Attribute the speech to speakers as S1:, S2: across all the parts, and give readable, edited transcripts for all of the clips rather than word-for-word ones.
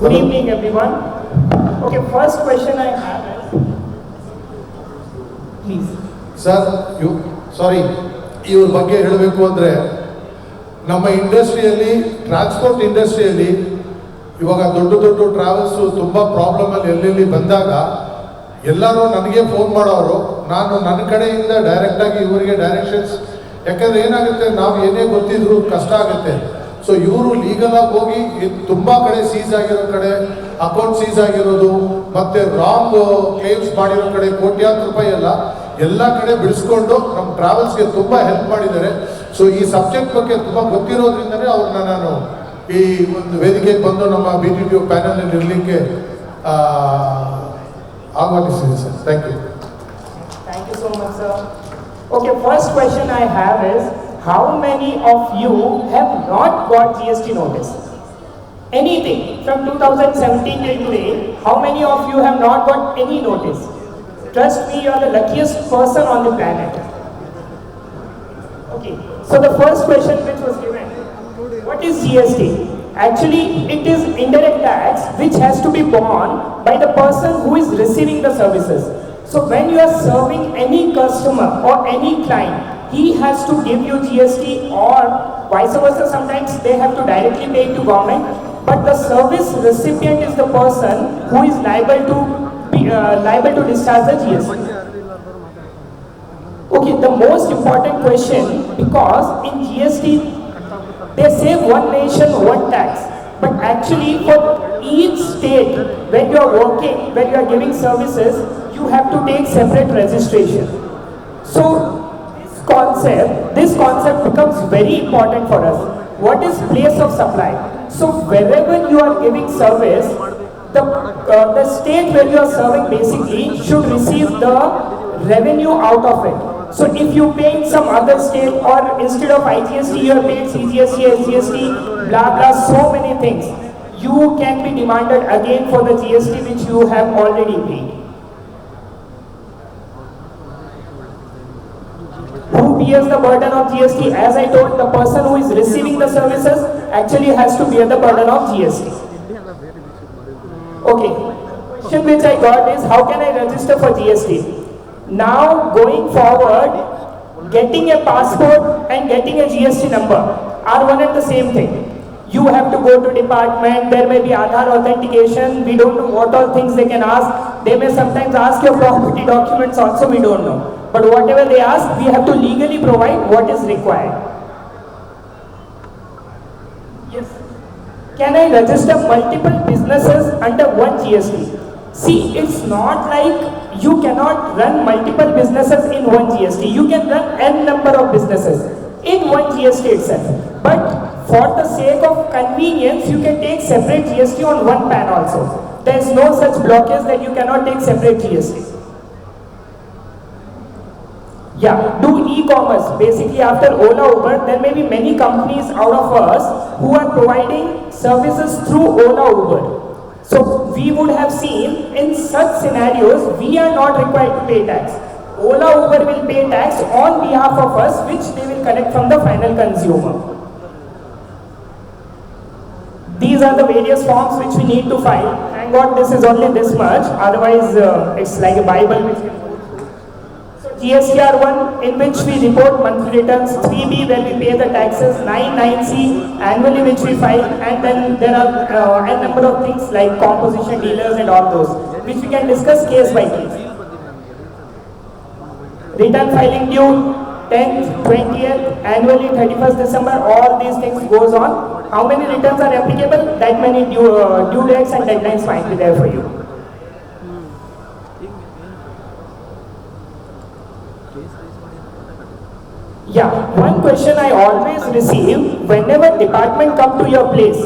S1: Good evening, everyone. Okay, first question I have is, please.
S2: Sir sorry ಇವ್ರ ಬಗ್ಗೆ ಹೇಳಬೇಕು ಅಂದರೆ ನಮ್ಮ ಇಂಡಸ್ಟ್ರಿಯಲ್ಲಿ ಟ್ರಾನ್ಸ್ಪೋರ್ಟ್ ಇಂಡಸ್ಟ್ರಿಯಲ್ಲಿ ಇವಾಗ ದೊಡ್ಡ ದೊಡ್ಡ ಟ್ರಾವೆಲ್ಸು ತುಂಬ ಪ್ರಾಬ್ಲಮಲ್ಲಿ ಎಲ್ಲೆಲ್ಲಿ ಬಂದಾಗ ಎಲ್ಲರೂ ನನಗೆ ಫೋನ್ ಮಾಡೋರು. ನಾನು ನನ್ನ ಕಡೆಯಿಂದ ಡೈರೆಕ್ಟಾಗಿ ಇವರಿಗೆ ಡೈರೆಕ್ಷನ್ಸ್, ಯಾಕಂದರೆ ಏನಾಗುತ್ತೆ, ನಾವು ಏನೇ ಗೊತ್ತಿದ್ರು ಕಷ್ಟ ಆಗುತ್ತೆ. ಸೊ ಇವರು ಲೀಗಲಾಗಿ ಹೋಗಿ ತುಂಬ ಕಡೆ ಸೀಸ್ ಆಗಿರೋ ಕಡೆ ಅಕೌಂಟ್ ಸೀಸ್ ಆಗಿರೋದು ಮತ್ತು ರಾಂಗ್ ಕ್ಲೇಮ್ಸ್ ಮಾಡಿರೋ ಕಡೆ ಕೋಟ್ಯಾಂತರ ರೂಪಾಯಿ ಎಲ್ಲ ಕಡೆ ಬಿಡಿಸ್ಕೊಂಡು ನಮ್ಮ ಟ್ರಾವೆಲ್ಸ್ಗೆ ತುಂಬ ಹೆಲ್ಪ್ ಮಾಡಿದ್ದಾರೆ. ಸೊ ಈ ಸಬ್ಜೆಕ್ಟ್ ಬಗ್ಗೆ ತುಂಬ ಗೊತ್ತಿರೋದ್ರಿಂದಲೇ ಅವ್ರನ್ನ ನಾನು ಈ ಒಂದು ವೇದಿಕೆಗೆ ಬಂದು ನಮ್ಮ BTTO ಪ್ಯಾನಲ್ನಲ್ಲಿ ಇರಲಿಕ್ಕೆ ಆಹ್ವಾನಿಸಿದೆ sir. Thank you.
S1: Thank you so much, sir. Okay, first question I have is, how many of you have not got GST notice? Anything from 2017 till today, how many of you have not got any notice? Trust me, you are the luckiest person on the planet. Okay, so the first question which was given, what is GST? Actually, it is indirect tax which has to be borne by the person who is receiving the services. So when you are serving any customer or any client, he has to give you GST, or vice versa. Sometimes they have to directly pay to government, but the service recipient is the person who is liable to discharge the GST. Okay, the most important question, because in GST they say one nation, one tax, but actually for each state, when you are working, when you are giving services, you have to take separate registration. So this concept becomes very important for us. What is place of supply? So wherever you are giving service, the state where you are serving basically should receive the revenue out of it. So if you pay in some other state, or instead of IGST you are paid CGST, SGST, blah blah, so many things, you can be demanded again for the GST which you have already paid. Who bears the burden of GST? As I told, the person who is receiving the services actually has to bear the burden of GST. Okay, question which I got is, how can I register for GST? Now going forward, getting a passport and getting a GST number are one and the same thing. You have to go to department, there may be Aadhaar authentication, we don't know what all things they can ask. They may sometimes ask your property documents also, we don't know. But whatever they ask, we have to legally provide what is required. Yes. Can I register multiple businesses under one GST? See, it's not like you cannot run multiple businesses in one GST. You can run n number of businesses in one GST itself. But for the sake of convenience, you can take separate GST on one PAN also. There is no such blockage that you cannot take separate GST. Yeah, do e-commerce. Basically, after Ola, Uber, there may be many companies out of us who are providing services through Ola, Uber. So we would have seen in such scenarios, we are not required to pay tax. Ola, Uber will pay tax on behalf of us, which they will collect from the final consumer. These are the various forms which we need to file. Thank God this is only this much, otherwise it's like a Bible which can hold. So GSTR 1, in which we report monthly returns, 3B where we pay the taxes, 9C annually which we file, and then there are a number of things like composition dealers and all those, which we can discuss case by case. Return filing due 10th, 20th, annually 31st December, all these things goes on. How many returns are applicable? That many due dates and deadlines might be there for you. Yeah, one question I always receive, whenever department come to your place,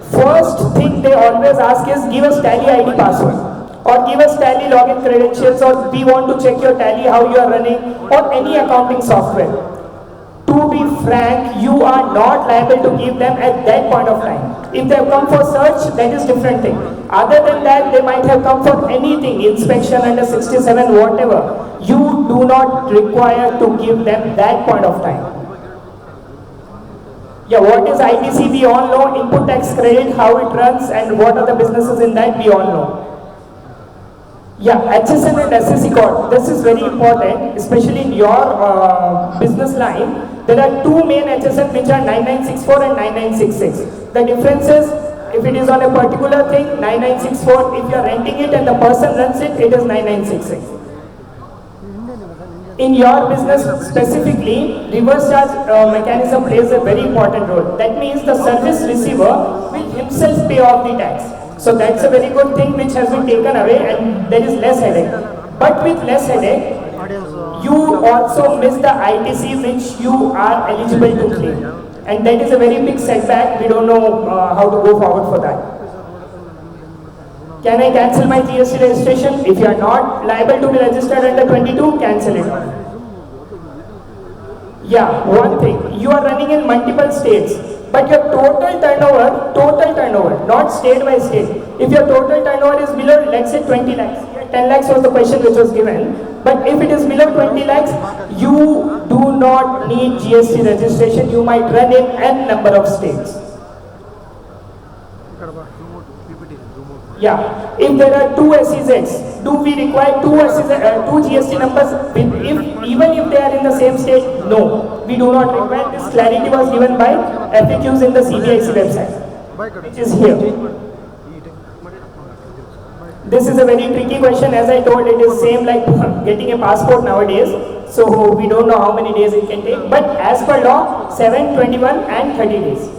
S1: first thing they always ask is, give us Tally ID password, or give us Tally login credentials, or we want to check your Tally, how you are running, or any accounting software. To be frank, you are not liable to give them at that point of time. If they have come for search, that is different thing. Other than that, they might have come for anything, inspection under 67, whatever. You do not require to give them that point of time. Yeah, what is ITC? We all know. Input tax credit, how it runs, and what are the businesses in that, we all know. Yeah, HSN and SSC code. This is very important, especially in your business line. There are two main HSN which are 9964 and 9966. The difference is, if it is on a particular thing, 9964. If you are renting it and the person runs it, it is 9966. In your business specifically, reverse charge mechanism plays a very important role. That means the service receiver will himself pay off the tax. So that's a very good thing which has been taken away, and there is less headache. But with less headache, you also miss the ITC which you are eligible to claim. And that is a very big setback. We don't know how to go forward for that. Can I cancel my GST registration? If you are not liable to be registered under 22, cancel it off. Yeah, one thing. You are running in multiple states, but your total turnover, not state by state. If your total turnover is below, let's say 20 lakhs, 10 lakhs was the question which was given, but if it is below 20 lakhs, you do not need GST registration. You might run in n number of states. Yeah, if there are two SEZs, do we require two GST numbers? Even if they are in the same state, no, we do not require. This clarity was given by FAQs in the CBIC website, which is here. This is a very tricky question. As I told, it is same like getting a passport nowadays. So we don't know how many days it can take. But as per law, 7, 21 and 30 days.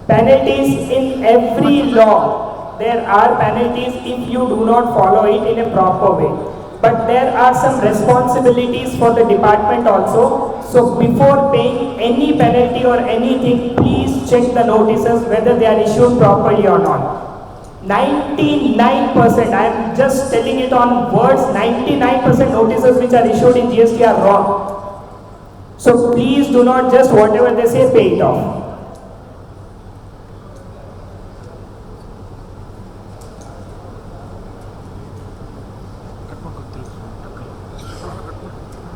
S1: Penalties in every law. There are penalties if you do not follow it in a proper way. But there are some responsibilities for the department also. So before paying any penalty or anything, please check the notices whether they are issued properly or not. 99%, I am just telling it on words, 99% notices which are issued in GST are wrong. So please do not just whatever they say, pay it off.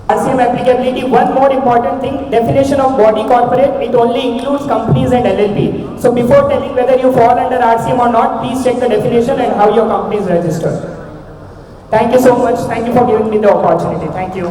S1: RCM applicability, one more important thing, definition of body corporate, it only includes companies and LLP. So before telling whether you fall under RCM or not, please check the definition and how your company is registered. Thank you so much. Thank you for giving me the opportunity. Thank you.